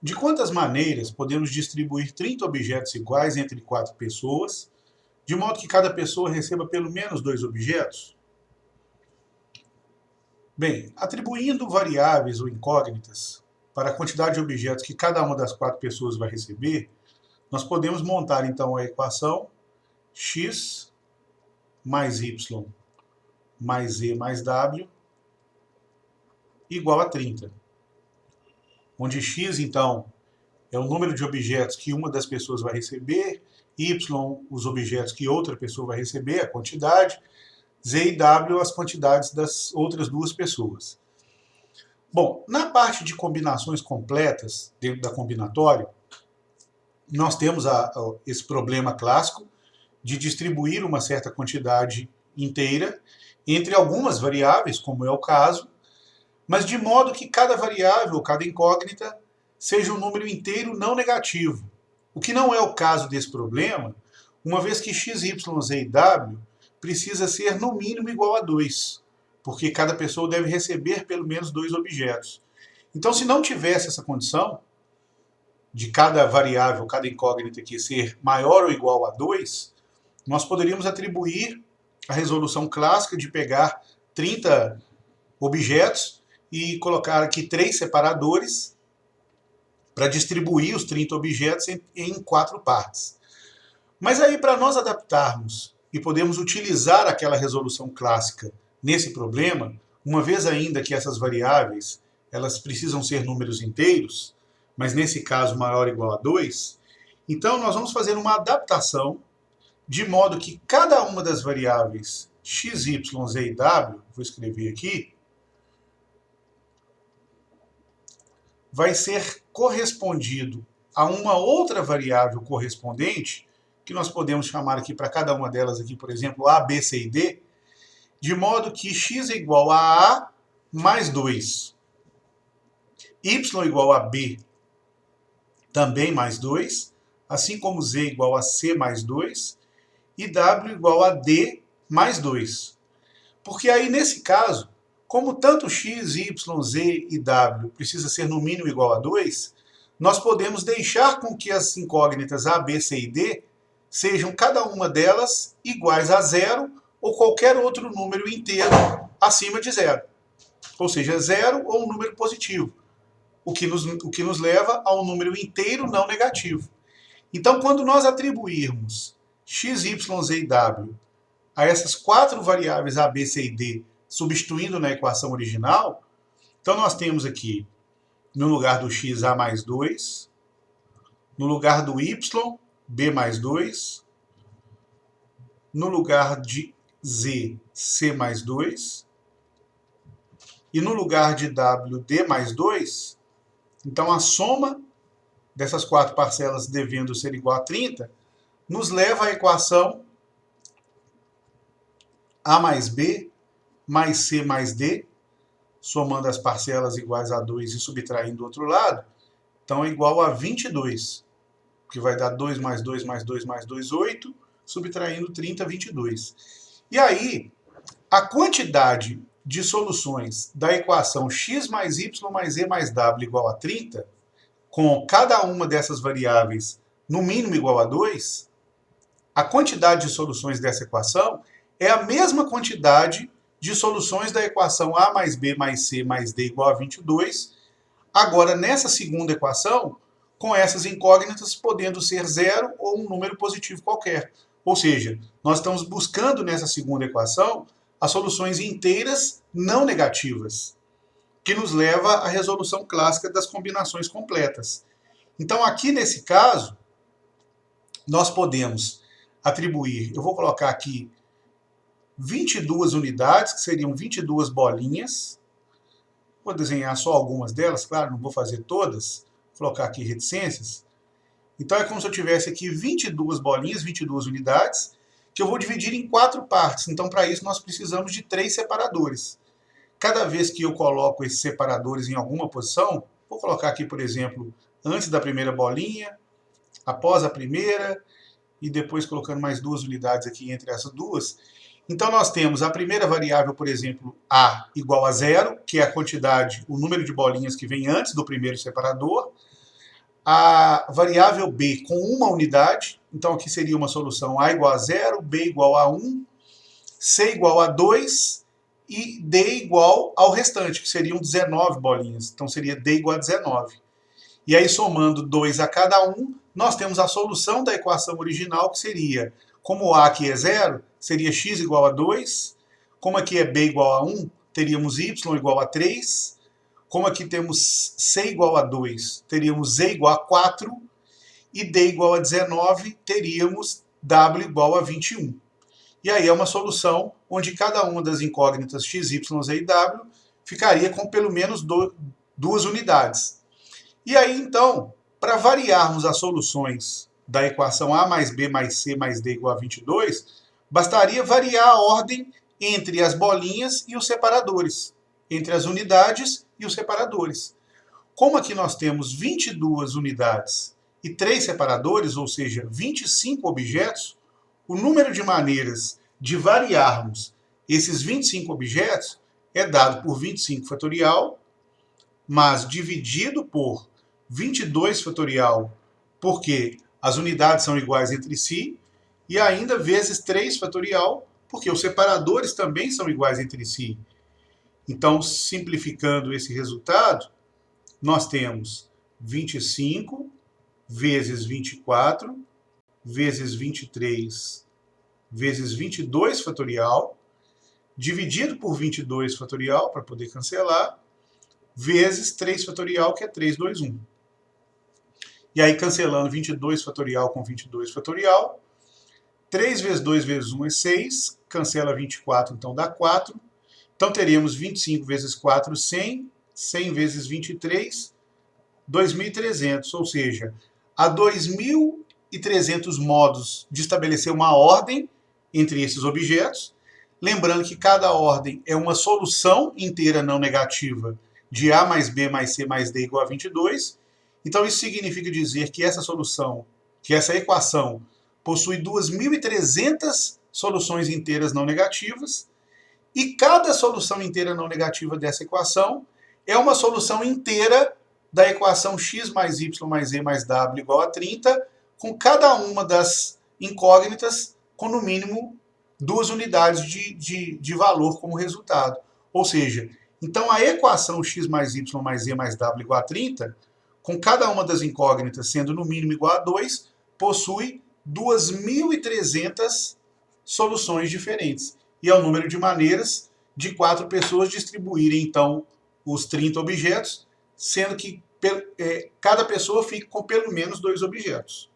De quantas maneiras podemos distribuir 30 objetos iguais entre 4 pessoas, de modo que cada pessoa receba pelo menos 2 objetos? Bem, atribuindo variáveis ou incógnitas para a quantidade de objetos que cada uma das 4 pessoas vai receber, nós podemos montar então a equação x mais y mais z mais w igual a 30, onde x, então, é o número de objetos que uma das pessoas vai receber, y, os objetos que outra pessoa vai receber, a quantidade, z e w, as quantidades das outras duas pessoas. Bom, na parte de combinações completas, dentro da combinatória, nós temos esse problema clássico de distribuir uma certa quantidade inteira entre algumas variáveis, como é o caso, mas de modo que cada variável ou cada incógnita seja um número inteiro não negativo. O que não é o caso desse problema, uma vez que x, y, z e w precisa ser no mínimo igual a 2, porque cada pessoa deve receber pelo menos 2 objetos. Então, se não tivesse essa condição, de cada variável, cada incógnita aqui ser maior ou igual a 2, nós poderíamos atribuir a resolução clássica de pegar 30 objetos e colocar aqui 3 separadores para distribuir os 30 objetos em 4 partes. Mas aí, para nós adaptarmos e podermos utilizar aquela resolução clássica nesse problema, uma vez ainda que essas variáveis elas precisam ser números inteiros, mas nesse caso maior ou igual a 2, então nós vamos fazer uma adaptação de modo que cada uma das variáveis x, y, z e w, vou escrever aqui, vai ser correspondido a uma outra variável correspondente, que nós podemos chamar aqui para cada uma delas aqui, por exemplo, A, B, C e D, de modo que x é igual a A mais 2, y igual a B também mais 2, assim como z igual a c mais 2, e w igual a d mais 2. Porque aí, nesse caso, como tanto x, y, z e w precisa ser no mínimo igual a 2, nós podemos deixar com que as incógnitas a, b, c e d sejam cada uma delas iguais a 0 ou qualquer outro número inteiro acima de 0. Ou seja, 0 ou um número positivo. O que nos leva a um número inteiro não negativo. Então, quando nós atribuirmos x, y, z e w a essas 4 variáveis a, b, c e d, substituindo na equação original, então nós temos aqui, no lugar do x, a mais 2, no lugar do y, b mais 2, no lugar de z, c mais 2, e no lugar de w, d mais 2, então a soma dessas 4 parcelas devendo ser igual a 30, nos leva à equação A mais B mais C mais D, somando as parcelas iguais a 2 e subtraindo do outro lado, então é igual a 22, que vai dar 2 mais 2 mais 2 mais 2, 8, subtraindo 30, 22. E aí, a quantidade de soluções da equação x mais y mais z mais w igual a 30, com cada uma dessas variáveis no mínimo igual a 2, a quantidade de soluções dessa equação é a mesma quantidade de soluções da equação a mais b mais c mais d igual a 22, agora nessa segunda equação, com essas incógnitas podendo ser 0 ou um número positivo qualquer. Ou seja, nós estamos buscando nessa segunda equação as soluções inteiras não negativas, que nos leva à resolução clássica das combinações completas. Então, aqui nesse caso, nós podemos atribuir, eu vou colocar aqui 22 unidades, que seriam 22 bolinhas. Vou desenhar só algumas delas, claro, não vou fazer todas. Vou colocar aqui reticências. Então, é como se eu tivesse aqui 22 bolinhas, 22 unidades, que eu vou dividir em 4 partes. Então, para isso, nós precisamos de 3 separadores. Cada vez que eu coloco esses separadores em alguma posição, vou colocar aqui, por exemplo, antes da primeira bolinha, após a primeira, e depois colocando mais 2 unidades aqui entre essas duas. Então, nós temos a primeira variável, por exemplo, A igual a 0, que é a quantidade, o número de bolinhas que vem antes do primeiro separador. a variável b com uma unidade, então aqui seria uma solução a igual a 0, b igual a 1, c igual a 2 e d igual ao restante, que seriam 19 bolinhas. Então seria d igual a 19. E aí, somando 2 a cada um, nós temos a solução da equação original, que seria, como a aqui é 0, seria x igual a 2, como aqui é b igual a 1, teríamos y igual a 3, como aqui temos c igual a 2, teríamos z igual a 4, e d igual a 19, teríamos w igual a 21. E aí é uma solução onde cada uma das incógnitas x, y, z e w ficaria com pelo menos duas unidades. E aí, então, para variarmos as soluções da equação a mais b mais c mais d igual a 22, bastaria variar a ordem entre as bolinhas e os separadores, entre as unidades e os separadores. Como aqui nós temos 22 unidades e 3 separadores, ou seja, 25 objetos, o número de maneiras de variarmos esses 25 objetos é dado por 25 fatorial, mas dividido por 22 fatorial, porque as unidades são iguais entre si, e ainda vezes 3 fatorial, porque os separadores também são iguais entre si. Então, simplificando esse resultado, nós temos 25 vezes 24 vezes 23 vezes 22 fatorial, dividido por 22 fatorial, para poder cancelar, vezes 3 fatorial, que é 3, 2, 1. E aí, cancelando 22 fatorial com 22 fatorial, 3 vezes 2 vezes 1 é 6, cancela 24, então dá 4. Então, teríamos 25 vezes 4, 100, 100 vezes 23, 2.300, ou seja, há 2.300 modos de estabelecer uma ordem entre esses objetos. Lembrando que cada ordem é uma solução inteira não negativa de a mais b mais c mais d igual a 22. Então, isso significa dizer que essa solução, que essa equação, possui 2.300 soluções inteiras não negativas, e cada solução inteira não negativa dessa equação é uma solução inteira da equação x mais y mais z mais w igual a 30, com cada uma das incógnitas com no mínimo 2 unidades de valor como resultado. Ou seja, então a equação x mais y mais z mais w igual a 30, com cada uma das incógnitas sendo no mínimo igual a 2, possui 2.300 soluções diferentes. E é o número de maneiras de 4 pessoas distribuírem, então, os 30 objetos, sendo que cada pessoa fica com pelo menos 2 objetos.